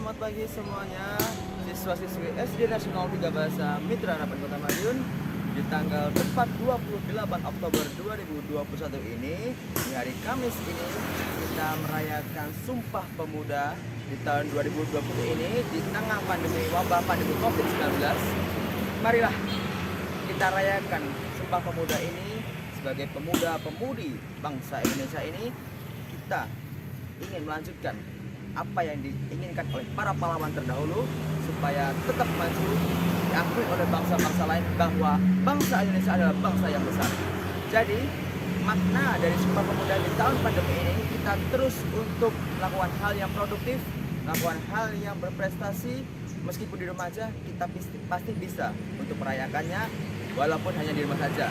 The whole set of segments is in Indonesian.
selamat pagi semuanya. Siswa-siswi SD Nasional 3 Bahasa Mitra Harapan Kota Madiun, di tanggal tepat 28 Oktober 2021 ini, di hari Kamis ini, kita merayakan Sumpah Pemuda di tahun 2020 ini di tengah pandemi COVID-19. Marilah kita rayakan Sumpah Pemuda ini sebagai pemuda-pemudi bangsa Indonesia ini. Kita ingin melanjutkan apa yang diinginkan oleh para pahlawan terdahulu supaya tetap maju, diakui oleh bangsa-bangsa lain bahwa bangsa Indonesia adalah bangsa yang besar. Jadi makna dari Sumpah Pemuda di tahun pandemi ini, kita terus untuk melakukan hal yang produktif, melakukan hal yang berprestasi. Meskipun di rumah aja, kita pasti bisa untuk merayakannya walaupun hanya di rumah saja.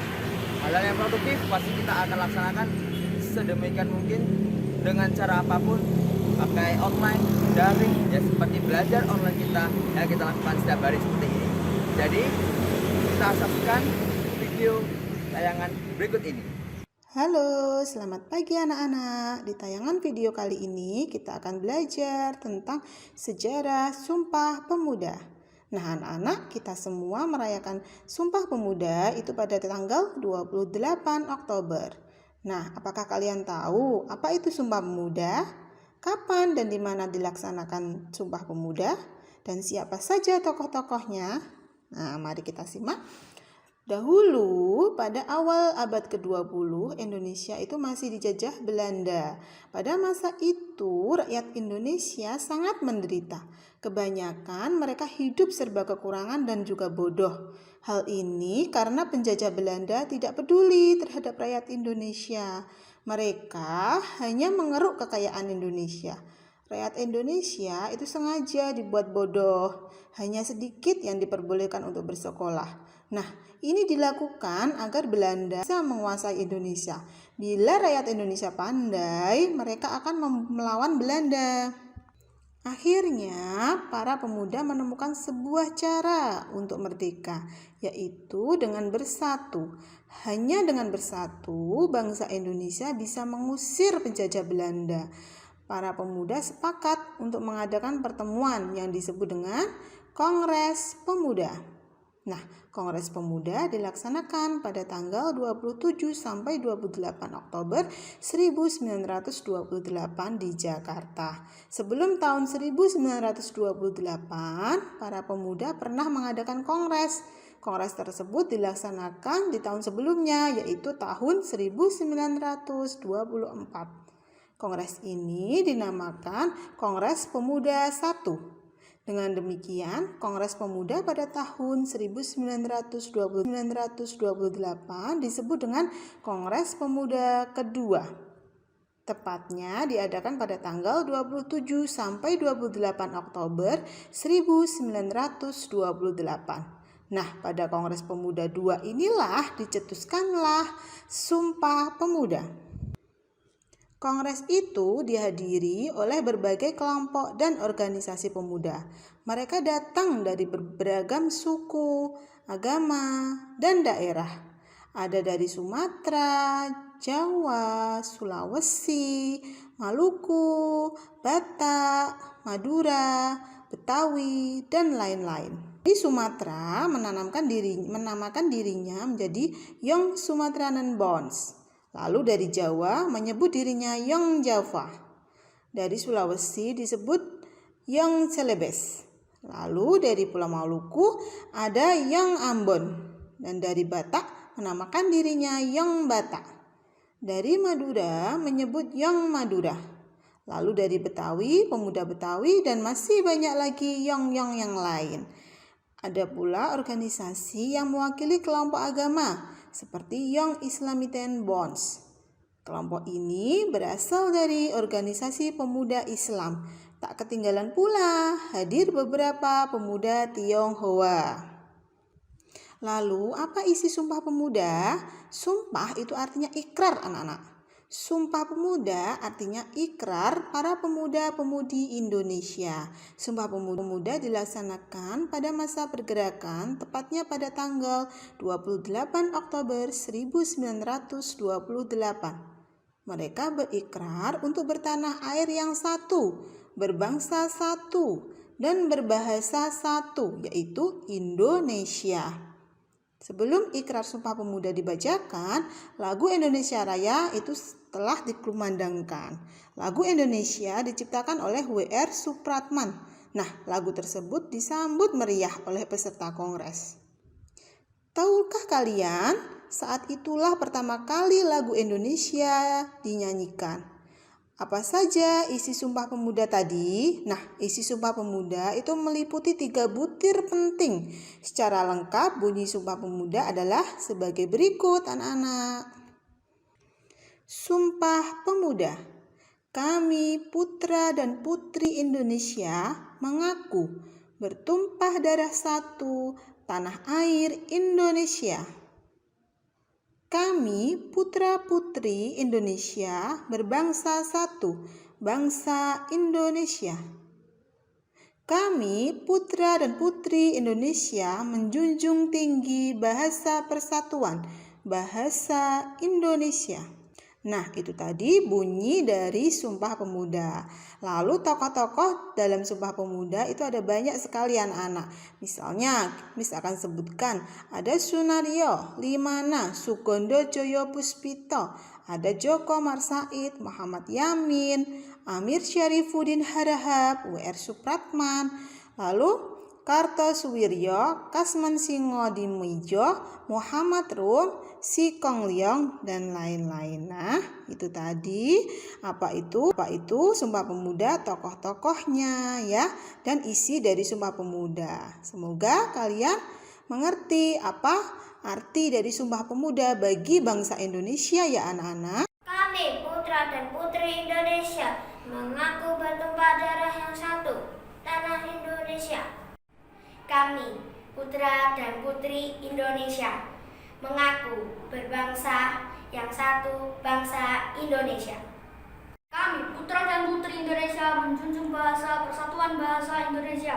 Hal yang produktif pasti kita akan laksanakan sedemikian mungkin dengan cara apapun, pakai online, daring, ya seperti belajar online yang kita lakukan setiap hari seperti ini. Jadi kita saksikan video tayangan berikut ini. Halo, selamat pagi anak-anak. Di tayangan video kali ini kita akan belajar tentang sejarah Sumpah Pemuda. Nah anak-anak, kita semua merayakan Sumpah Pemuda itu pada tanggal 28 Oktober. Nah, apakah kalian tahu apa itu Sumpah Pemuda? Kapan dan di mana dilaksanakan Sumpah Pemuda? Dan siapa saja tokoh-tokohnya? Nah, mari kita simak. Dahulu, pada awal abad ke-20, Indonesia itu masih dijajah Belanda. Pada masa itu, rakyat Indonesia sangat menderita. Kebanyakan mereka hidup serba kekurangan dan juga bodoh. Hal ini karena penjajah Belanda tidak peduli terhadap rakyat Indonesia. Mereka hanya mengeruk kekayaan Indonesia. Rakyat Indonesia itu sengaja dibuat bodoh. Hanya sedikit yang diperbolehkan untuk bersekolah. Nah, ini dilakukan agar Belanda bisa menguasai Indonesia. Bila rakyat Indonesia pandai, mereka akan melawan Belanda. Akhirnya, para pemuda menemukan sebuah cara untuk merdeka, yaitu dengan bersatu. Hanya dengan bersatu, bangsa Indonesia bisa mengusir penjajah Belanda. Para pemuda sepakat untuk mengadakan pertemuan yang disebut dengan Kongres Pemuda. Nah, Kongres Pemuda dilaksanakan pada tanggal 27 sampai 28 Oktober 1928 di Jakarta. Sebelum tahun 1928, para pemuda pernah mengadakan kongres. Kongres tersebut dilaksanakan di tahun sebelumnya, yaitu tahun 1924. Kongres ini dinamakan Kongres Pemuda I. Dengan demikian, Kongres Pemuda pada tahun 1928 disebut dengan Kongres Pemuda kedua. Tepatnya diadakan pada tanggal 27 sampai 28 Oktober 1928. Nah, pada Kongres Pemuda II inilah dicetuskanlah Sumpah Pemuda. Kongres itu dihadiri oleh berbagai kelompok dan organisasi pemuda. Mereka datang dari beragam suku, agama, dan daerah. Ada dari Sumatera, Jawa, Sulawesi, Maluku, Batak, Madura, Betawi, dan lain-lain. Di Sumatera menamakan dirinya menjadi Young Sumatranan Bonds. Lalu dari Jawa menyebut dirinya Young Java. Dari Sulawesi disebut Young Celebes. Lalu dari Pulau Maluku ada Young Ambon. Dan dari Batak menamakan dirinya Young Batak. Dari Madura menyebut Young Madura. Lalu dari Betawi, pemuda Betawi, dan masih banyak lagi Young yang lain. Ada pula organisasi yang mewakili kelompok agama seperti Young Islamitian Bonds. Kelompok ini berasal dari organisasi pemuda Islam. Tak ketinggalan pula hadir beberapa pemuda Tionghoa. Lalu apa isi Sumpah Pemuda? Sumpah itu artinya ikrar anak-anak. Sumpah Pemuda artinya ikrar para pemuda-pemudi Indonesia. Sumpah Pemuda dilaksanakan pada masa pergerakan, tepatnya pada tanggal 28 Oktober 1928. Mereka berikrar untuk bertanah air yang satu, berbangsa satu, dan berbahasa satu, yaitu Indonesia. Sebelum ikrar Sumpah Pemuda dibacakan, lagu Indonesia Raya itu telah dikumandangkan. Lagu Indonesia diciptakan oleh W.R. Supratman. Nah, lagu tersebut disambut meriah oleh peserta kongres. Tahukah kalian, saat itulah pertama kali lagu Indonesia dinyanyikan. Apa saja isi Sumpah Pemuda tadi? Nah, isi Sumpah Pemuda itu meliputi 3 butir penting. Secara lengkap, bunyi Sumpah Pemuda adalah sebagai berikut, anak-anak. Sumpah Pemuda. Kami, putra dan putri Indonesia, mengaku bertumpah darah satu, tanah air Indonesia. Kami, putra-putri Indonesia, berbangsa satu, bangsa Indonesia. Kami, putra dan putri Indonesia, menjunjung tinggi bahasa persatuan, bahasa Indonesia. Nah, itu tadi bunyi dari Sumpah Pemuda. Lalu tokoh-tokoh dalam Sumpah Pemuda itu ada banyak sekali anak-anak. Misalnya, Miss akan sebutkan ada Sunario, Limana, Sugondo Joyo Puspito, ada Joko Marsaid, Muhammad Yamin, Amir Syarifuddin Harahap, W.R. Supratman, lalu Kartosuwiryo, Kasman Singodimulyo, Muhammad Rum, Si Kong Leong, dan lain-lain. Nah, itu tadi apa itu Sumpah Pemuda, tokoh-tokohnya ya, dan isi dari Sumpah Pemuda. Semoga kalian mengerti apa arti dari Sumpah Pemuda bagi bangsa Indonesia ya anak-anak. Kami, putra dan putri Indonesia, mengaku bertumpah darah yang satu, tanah Indonesia. Kami, putra dan putri Indonesia, mengaku berbangsa yang satu, bangsa Indonesia. Kami, putra dan putri Indonesia, menjunjung bahasa persatuan bahasa Indonesia.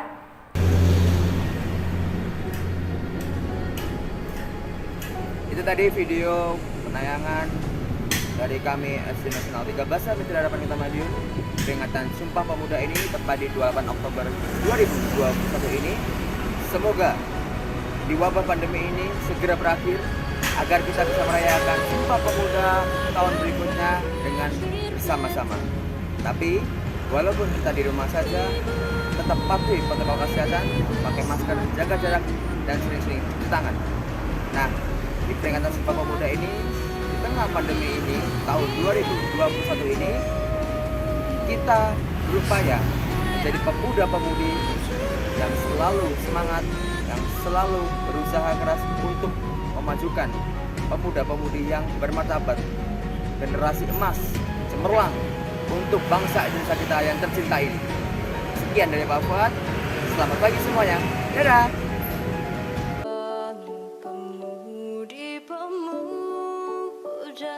Itu tadi video penayangan dari kami SD Nasional 3 Bahasa Mitra Harapan Kota Madiun. Peringatan Sumpah Pemuda ini tepat di 28 Oktober 2021 ini. Semoga di wabah pandemi ini segera berakhir agar kita bisa merayakan Sumpah Pemuda tahun berikutnya dengan bersama-sama. Tapi walaupun kita di rumah saja, tetap patuhi protokol kesehatan, pakai masker, jaga jarak, dan sering-sering cuci tangan. Nah, di peringatan Sumpah Pemuda ini, di tengah pandemi ini, tahun 2021 ini, kita berupaya menjadi pemuda-pemudi yang selalu semangat, yang selalu berusaha keras untuk memajukan pemuda-pemudi yang bermartabat, generasi emas, cemerlang untuk bangsa Indonesia kita yang tercinta ini. Sekian dari Pak Fuad, selamat pagi semuanya, dadah! Pemudi-pemuda